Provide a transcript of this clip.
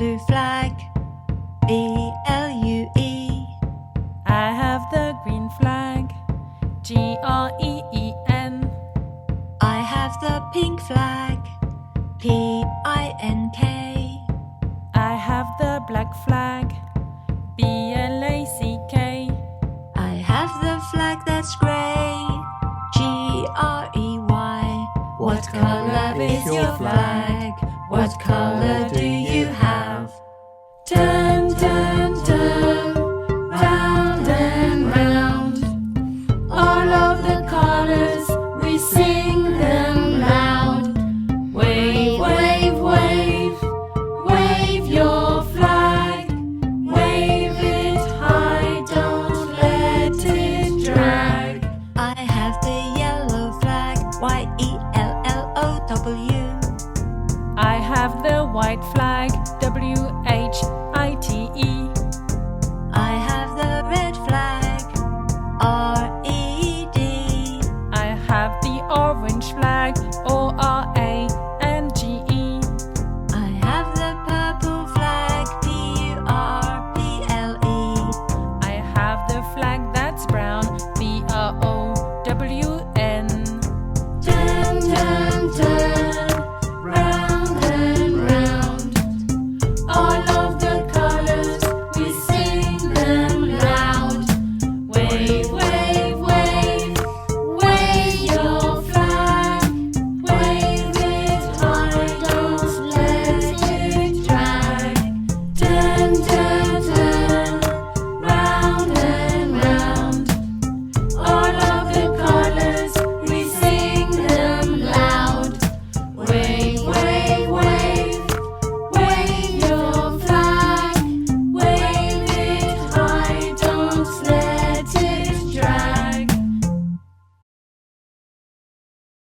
blue flag, B-L-U-E. I have the green flag, G-R-E-E-N. I have the pink flag, P-I-N-K. I have the black flag, B-L-A-C-K. I have the flag that's grey, G-R-E-Y. What colour is your flag? What colour do you have? Turn, turn, turn, round and round. All of the colours, we sing them loud. Wave, wave, wave, wave your flag. Wave it high, don't let it drag. I have the yellow flag, Y-E-L-L-O-W. I have the white flag, W-H-I-T-E. I have the red flag, R-E-D. I have the orange flag,